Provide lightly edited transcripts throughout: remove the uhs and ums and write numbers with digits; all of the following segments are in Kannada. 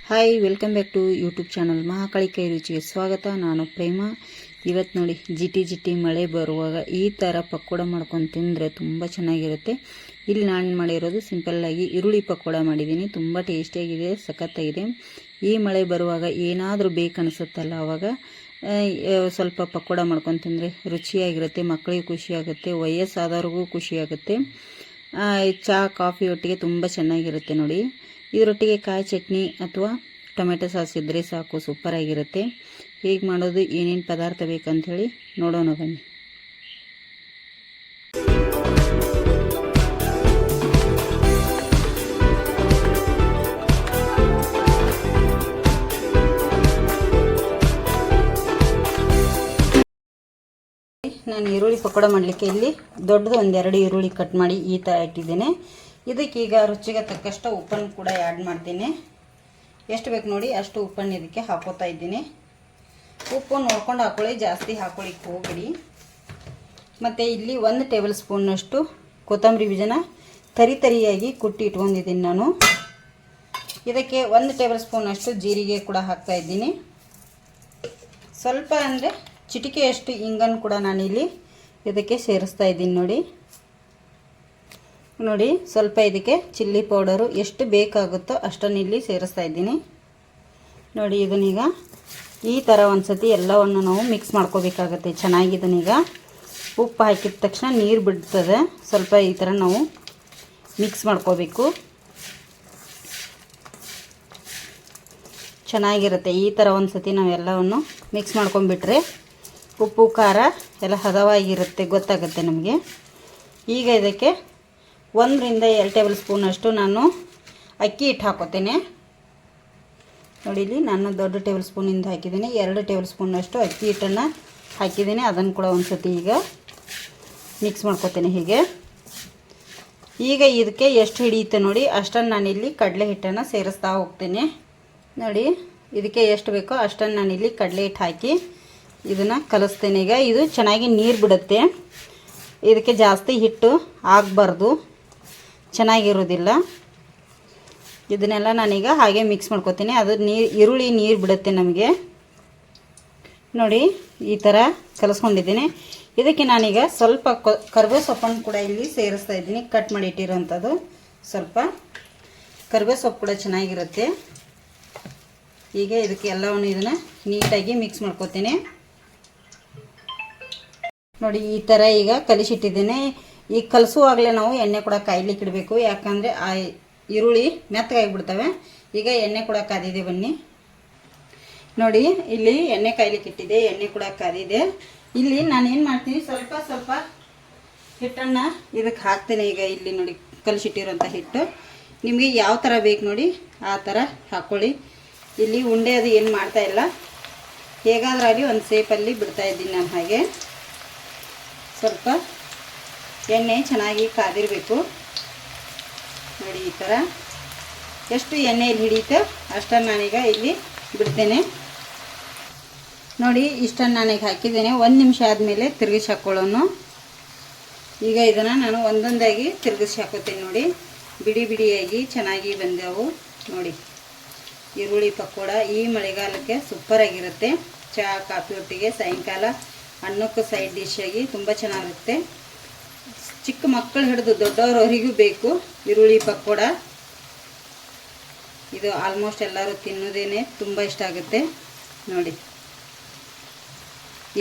Hi, welcome back to YouTube channel Mahakali ಕೈ ರುಚಿಗೆ ಸ್ವಾಗತ. ನಾನು ಪ್ರೇಮ. ಇವತ್ತು ನೋಡಿ ಜಿಟಿ ಮಳೆ ಬರುವಾಗ ಈ ಥರ ಪಕೋಡ ಮಾಡ್ಕೊಂಡು ತಿಂದರೆ ತುಂಬ ಚೆನ್ನಾಗಿರುತ್ತೆ. ಇಲ್ಲಿ ನಾನು ಮಾಡಿರೋದು ಸಿಂಪಲ್ಲಾಗಿ ಈರುಳ್ಳಿ ಪಕೋಡ ಮಾಡಿದ್ದೀನಿ. ತುಂಬ ಟೇಸ್ಟಿಯಾಗಿದೆ, ಸಖತ್ತಾಗಿದೆ. ಈ ಮಳೆ ಬರುವಾಗ ಏನಾದರೂ ಬೇಕನ್ನಿಸುತ್ತಲ್ಲ, ಆವಾಗ ಸ್ವಲ್ಪ ಪಕೋಡ ಮಾಡ್ಕೊಂಡು ತಿಂದರೆ ರುಚಿಯಾಗಿರುತ್ತೆ. ಮಕ್ಕಳಿಗೆ ಖುಷಿಯಾಗುತ್ತೆ, ವಯಸ್ಸಾದವ್ರಿಗೂ ಖುಷಿಯಾಗುತ್ತೆ. ಚಹಾ ಕಾಫಿ ಒಟ್ಟಿಗೆ ತುಂಬ ಚೆನ್ನಾಗಿರುತ್ತೆ ನೋಡಿ. ಇದರೊಟ್ಟಿಗೆ ಕಾಯಿ ಚಟ್ನಿ ಅಥವಾ ಟೊಮೆಟೊ ಸಾಸ್ ಇದ್ದರೆ ಸಾಕು, ಸೂಪರಾಗಿರುತ್ತೆ. ಹೇಗೆ ಮಾಡೋದು, ಏನೇನು ಪದಾರ್ಥ ಬೇಕಂಥೇಳಿ ನೋಡೋಣ ಬನ್ನಿ. ನಾನು ಈರುಳ್ಳಿ ಪಕೋಡ ಮಾಡಲಿಕ್ಕೆ ಇಲ್ಲಿ ದೊಡ್ಡದು ಒಂದೆರಡು ಈರುಳ್ಳಿ ಕಟ್ ಮಾಡಿ ಈ ಥರ ಇಟ್ಟಿದ್ದೇನೆ. ಇದಕ್ಕೀಗ ರುಚಿಗೆ ತಕ್ಕಷ್ಟು ಉಪ್ಪನ್ನು ಕೂಡ ಆ್ಯಡ್ ಮಾಡ್ತೀನಿ. ಎಷ್ಟು ಬೇಕು ನೋಡಿ ಅಷ್ಟು ಉಪ್ಪನ್ನು ಇದಕ್ಕೆ ಹಾಕೋತಾ ಇದ್ದೀನಿ. ಉಪ್ಪು ನೋಡ್ಕೊಂಡು ಹಾಕೊಳ್ಳಿ, ಜಾಸ್ತಿ ಹಾಕೊಳ್ಳಿಕ್ಕೆ ಹೋಗ್ಬಿಡಿ. ಮತ್ತು ಇಲ್ಲಿ 1 ಟೇಬಲ್ ಸ್ಪೂನ್ನಷ್ಟು ಕೊತ್ತಂಬರಿ ಬೀಜನ ತರಿಯಾಗಿ ಕುಟ್ಟಿ ಇಟ್ಕೊಂಡಿದ್ದೀನಿ ನಾನು. ಇದಕ್ಕೆ 1 ಟೇಬಲ್ ಸ್ಪೂನಷ್ಟು ಜೀರಿಗೆ ಕೂಡ ಹಾಕ್ತಾ ಇದ್ದೀನಿ. ಸ್ವಲ್ಪ ಅಂದರೆ ಚಿಟಿಕೆಯಷ್ಟು ಇಂಗನ್ನು ಕೂಡ ನಾನಿಲ್ಲಿ ಇದಕ್ಕೆ ಸೇರಿಸ್ತಾ ಇದ್ದೀನಿ ನೋಡಿ. ಸ್ವಲ್ಪ ಇದಕ್ಕೆ ಚಿಲ್ಲಿ ಪೌಡರು ಎಷ್ಟು ಬೇಕಾಗುತ್ತೋ ಅಷ್ಟನ್ನು ಇಲ್ಲಿ ಸೇರಿಸ್ತಾ ಇದ್ದೀನಿ ನೋಡಿ. ಇದನ್ನೀಗ ಈ ಥರ ಒಂದು ಸತಿ ಎಲ್ಲವನ್ನು ನಾವು ಮಿಕ್ಸ್ ಮಾಡ್ಕೋಬೇಕಾಗತ್ತೆ ಚೆನ್ನಾಗಿ. ಇದನ್ನೀಗ ಉಪ್ಪು ಹಾಕಿದ ತಕ್ಷಣ ನೀರು ಬಿಡ್ತದೆ. ಸ್ವಲ್ಪ ಈ ಥರ ನಾವು ಮಿಕ್ಸ್ ಮಾಡ್ಕೋಬೇಕು, ಚೆನ್ನಾಗಿರುತ್ತೆ. ಈ ಥರ ಒಂದು ಸತಿ ನಾವೆಲ್ಲವನ್ನು ಮಿಕ್ಸ್ ಮಾಡ್ಕೊಂಡ್ಬಿಟ್ರೆ ಉಪ್ಪು ಖಾರ ಎಲ್ಲ ಹದವಾಗಿರುತ್ತೆ, ಗೊತ್ತಾಗುತ್ತೆ ನಮಗೆ. ಈಗ ಇದಕ್ಕೆ 1 ರಿಂದ 2 ಟೇಬಲ್ ಸ್ಪೂನಷ್ಟು ನಾನು ಅಕ್ಕಿ ಹಿಟ್ಟು ಹಾಕೋತೇನೆ ನೋಡಿ. ಇಲ್ಲಿ ನಾನು ದೊಡ್ಡ ಟೇಬಲ್ ಸ್ಪೂನಿಂದ ಹಾಕಿದ್ದೀನಿ. 2 ಟೇಬಲ್ ಸ್ಪೂನಷ್ಟು ಅಕ್ಕಿ ಹಿಟ್ಟನ್ನು ಹಾಕಿದ್ದೀನಿ. ಅದನ್ನು ಕೂಡ ಒಂದು ಸತಿ ಈಗ ಮಿಕ್ಸ್ ಮಾಡ್ಕೋತೇನೆ ಹೀಗೆ. ಈಗ ಇದಕ್ಕೆ ಎಷ್ಟು ಹಿಡಿಯುತ್ತೆ ನೋಡಿ ಅಷ್ಟನ್ನು ನಾನಿಲ್ಲಿ ಕಡಲೆ ಹಿಟ್ಟನ್ನು ಸೇರಿಸ್ತಾ ಹೋಗ್ತೇನೆ ನೋಡಿ. ಇದಕ್ಕೆ ಎಷ್ಟು ಬೇಕೋ ಅಷ್ಟನ್ನು ನಾನಿಲ್ಲಿ ಕಡಲೆ ಹಿಟ್ಟು ಹಾಕಿ ಇದನ್ನು ಕಲಿಸ್ತೇನೆ. ಈಗ ಇದು ಚೆನ್ನಾಗಿ ನೀರು ಬಿಡುತ್ತೆ, ಇದಕ್ಕೆ ಜಾಸ್ತಿ ಹಿಟ್ಟು ಆಗಬಾರ್ದು, ಚೆನ್ನಾಗಿರೋದಿಲ್ಲ. ಇದನ್ನೆಲ್ಲ ನಾನೀಗ ಹಾಗೆ ಮಿಕ್ಸ್ ಮಾಡ್ಕೊತೀನಿ. ಅದು ಈರುಳ್ಳಿ ನೀರು ಬಿಡುತ್ತೆ ನಮಗೆ ನೋಡಿ. ಈ ಥರ ಕಲಿಸ್ಕೊಂಡಿದ್ದೀನಿ. ಇದಕ್ಕೆ ನಾನೀಗ ಸ್ವಲ್ಪ ಕರಿಬೇವು ಸೊಪ್ಪನ್ನು ಕೂಡ ಇಲ್ಲಿ ಸೇರಿಸ್ತಾ ಇದ್ದೀನಿ, ಕಟ್ ಮಾಡಿ ಇಟ್ಟಿರೋಂಥದ್ದು. ಸ್ವಲ್ಪ ಕರಿಬೇವು ಸೊಪ್ಪು ಕೂಡ ಚೆನ್ನಾಗಿರುತ್ತೆ. ಈಗ ಇದಕ್ಕೆ ಎಲ್ಲವನ್ನು ಇದನ್ನು ನೀಟಾಗಿ ಮಿಕ್ಸ್ ಮಾಡ್ಕೊತೀನಿ ನೋಡಿ. ಈ ಥರ ಈಗ ಕಲಿಸಿಟ್ಟಿದ್ದೇನೆ. ಈಗ ಕಲಿಸುವಾಗಲೇ ನಾವು ಎಣ್ಣೆ ಕೂಡ ಕಾಯ್ಲಿಕ್ಕೆ ಇಡಬೇಕು, ಯಾಕಂದರೆ ಆ ಈರುಳ್ಳಿ ಮೆತ್ತಗಾಗಿಬಿಡ್ತವೆ. ಈಗ ಎಣ್ಣೆ ಕೂಡ ಕಾದಿದೆ, ಬನ್ನಿ ನೋಡಿ. ಇಲ್ಲಿ ಎಣ್ಣೆ ಕಾಯ್ಲಿಕ್ಕೆ ಇಟ್ಟಿದೆ, ಎಣ್ಣೆ ಕೂಡ ಕಾದಿದೆ. ಇಲ್ಲಿ ನಾನು ಏನು ಮಾಡ್ತೀನಿ, ಸ್ವಲ್ಪ ಹಿಟ್ಟನ್ನು ಇದಕ್ಕೆ ಹಾಕ್ತೇನೆ. ಈಗ ಇಲ್ಲಿ ನೋಡಿ ಕಲಿಸಿಟ್ಟಿರೋಂಥ ಹಿಟ್ಟು ನಿಮಗೆ ಯಾವ ಥರ ಬೇಕು ನೋಡಿ ಆ ಥರ ಹಾಕ್ಕೊಳ್ಳಿ. ಇಲ್ಲಿ ಉಂಡೆ ಅದು ಏನು ಮಾಡ್ತಾಯಿಲ್ಲ, ಹೇಗಾದ್ರಾಗಲಿ ಒಂದು ಸೇಪಲ್ಲಿ ಬಿಡ್ತಾಯಿದ್ದೀನಿ ನಾನು. ಹಾಗೆ ಸ್ವಲ್ಪ ಎಣ್ಣೆ ಚೆನ್ನಾಗಿ ಕಾದಿರಬೇಕು ನೋಡಿ. ಈ ಥರ ಎಷ್ಟು ಎಣ್ಣೆಯಲ್ಲಿ ಹಿಡಿಯುತ್ತೆ ಅಷ್ಟನ್ನು ನಾನೀಗ ಇಲ್ಲಿ ಬಿಡ್ತೇನೆ ನೋಡಿ. ಇಷ್ಟನ್ನು ನಾನೀಗ ಹಾಕಿದ್ದೇನೆ. 1 ನಿಮಿಷ ಆದಮೇಲೆ ತಿರುಗಿಸಿ ಹಾಕ್ಕೊಳ್ಳೋನು. ಈಗ ಇದನ್ನು ನಾನು ಒಂದೊಂದಾಗಿ ತಿರುಗಿಸಿ ಹಾಕೋತೇನೆ ನೋಡಿ. ಬಿಡಿಯಾಗಿ ಚೆನ್ನಾಗಿ ಬಂದವು ನೋಡಿ. ಈರುಳ್ಳಿ ಪಕೋಡ ಈ ಮಳೆಗಾಲಕ್ಕೆ ಸೂಪರಾಗಿರುತ್ತೆ. ಚಹಾ ಕಾಫಿ ಒಟ್ಟಿಗೆ ಸಾಯಂಕಾಲ ಅನ್ನಕ್ಕೆ ಸೈಡ್ ಡಿಶ್ ಆಗಿ ತುಂಬ ಚೆನ್ನಾಗಿರುತ್ತೆ. ಚಿಕ್ಕ ಮಕ್ಕಳು ಹಿಡಿದು ದೊಡ್ಡವರವರಿಗೂ ಬೇಕು ಈರುಳ್ಳಿ ಪಕೋಡ. ಇದು ಆಲ್ಮೋಸ್ಟ್ ಎಲ್ಲರೂ ತಿನ್ನೋದೇನೆ, ತುಂಬ ಇಷ್ಟ ಆಗುತ್ತೆ ನೋಡಿ.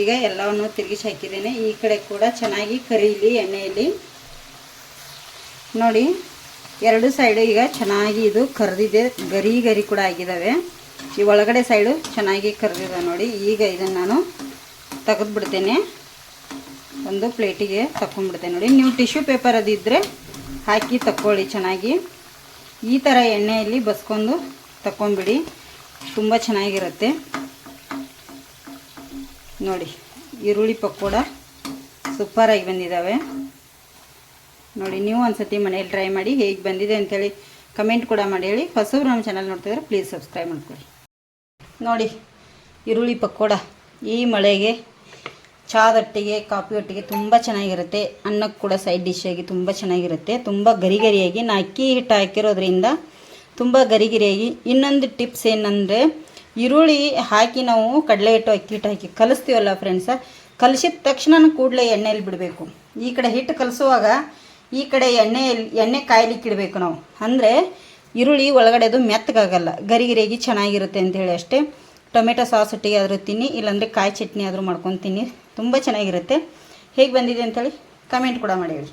ಈಗ ಎಲ್ಲವನ್ನು ತಿರುಗಿಸಿ ಹಾಕಿದ್ದೇನೆ. ಈ ಕಡೆ ಕೂಡ ಚೆನ್ನಾಗಿ ಕರೀಲಿ ಎಣ್ಣೆಯಲ್ಲಿ ನೋಡಿ. 2 ಸೈಡು ಈಗ ಚೆನ್ನಾಗಿ ಇದು ಕರೆದಿದೆ, ಗರಿ ಕೂಡ ಆಗಿದ್ದಾವೆ. ಈ ಒಳಗಡೆ ಸೈಡು ಚೆನ್ನಾಗಿ ಕರೆದಿದೆ ನೋಡಿ. ಈಗ ಇದನ್ನು ನಾನು ತೆಗೆದುಬಿಡ್ತೇನೆ, ಒಂದು ಪ್ಲೇಟಿಗೆ ತಗೊಂಡ್ಬಿಡ್ತೇನೆ ನೋಡಿ. ನೀವು ಟಿಶ್ಯೂ ಪೇಪರ್ ಅದಿದ್ದರೆ ಹಾಕಿ ತಕ್ಕೊಳ್ಳಿ ಚೆನ್ನಾಗಿ. ಈ ಥರ ಎಣ್ಣೆಯಲ್ಲಿ ಬಸ್ಕೊಂಡು ತಗೊಂಡ್ಬಿಡಿ, ತುಂಬ ಚೆನ್ನಾಗಿರುತ್ತೆ ನೋಡಿ. ಈರುಳ್ಳಿ ಪಕೋಡ ಸೂಪರಾಗಿ ಬಂದಿದ್ದಾವೆ ನೋಡಿ. ನೀವು ಒಂದು ಸತಿ ಮನೇಲಿ ಟ್ರೈ ಮಾಡಿ, ಹೇಗೆ ಬಂದಿದೆ ಅಂಥೇಳಿ ಕಮೆಂಟ್ ಕೂಡ ಮಾಡಿ ಹೇಳಿ. ಹೊಸಬ್ರು ನಮ್ಮ ಚಾನಲ್ ನೋಡ್ತಿದ್ರೆ ಪ್ಲೀಸ್ ಸಬ್ಸ್ಕ್ರೈಬ್ ಮಾಡ್ಕೊಳ್ಳಿ ನೋಡಿ. ಈರುಳ್ಳಿ ಪಕೋಡ ಈ ಮಳೆಗೆ ಚಹಾದೊಟ್ಟಿಗೆ ಕಾಫಿ ಒಟ್ಟಿಗೆ ತುಂಬ ಚೆನ್ನಾಗಿರುತ್ತೆ. ಅನ್ನಕ್ಕೆ ಕೂಡ ಸೈಡ್ ಡಿಶ್ ಆಗಿ ತುಂಬ ಚೆನ್ನಾಗಿರುತ್ತೆ. ತುಂಬ ಗರಿಯಾಗಿ ನಾ ಅಕ್ಕಿ ಹಿಟ್ಟು ಹಾಕಿರೋದ್ರಿಂದ ತುಂಬ ಗರಿಗಿರಿಯಾಗಿ. ಇನ್ನೊಂದು ಟಿಪ್ಸ್ ಏನಂದರೆ, ಈರುಳ್ಳಿ ಹಾಕಿ ನಾವು ಕಡಲೆ ಹಿಟ್ಟು ಅಕ್ಕಿ ಹಿಟ್ಟು ಹಾಕಿ ಕಲಿಸ್ತೀವಲ್ಲ ಫ್ರೆಂಡ್ಸ, ಕಲಿಸಿದ ತಕ್ಷಣ ಕೂಡಲೇ ಎಣ್ಣೆಯಲ್ಲಿ ಬಿಡಬೇಕು. ಈ ಕಡೆ ಹಿಟ್ಟು ಕಲಿಸುವಾಗ ಈ ಕಡೆ ಎಣ್ಣೆ ಕಾಯ್ಲಿಕ್ಕೆ ಇಡಬೇಕು ನಾವು. ಅಂದರೆ ಈರುಳ್ಳಿ ಒಳಗಡೆದು ಮೆತ್ತಗಾಗಲ್ಲ, ಗರಿಗಿರಿಯಾಗಿ ಚೆನ್ನಾಗಿರುತ್ತೆ ಅಂಥೇಳಿ ಅಷ್ಟೇ. ಟೊಮೆಟೊ ಸಾಸ್ ಒಟ್ಟಿಗೆ ಆದರೂ ತಿನ್ನಿ, ಇಲ್ಲಾಂದರೆ ಕಾಯಿ ಚಟ್ನಿ ಆದರೂ ಮಾಡ್ಕೊಂಡು ತಿನ್ನಿ, ತುಂಬ ಚೆನ್ನಾಗಿರುತ್ತೆ. ಹೇಗೆ ಬಂದಿದೆ ಅಂಥೇಳಿ ಕಮೆಂಟ್ ಕೂಡ ಮಾಡಿ ಹೇಳಿ.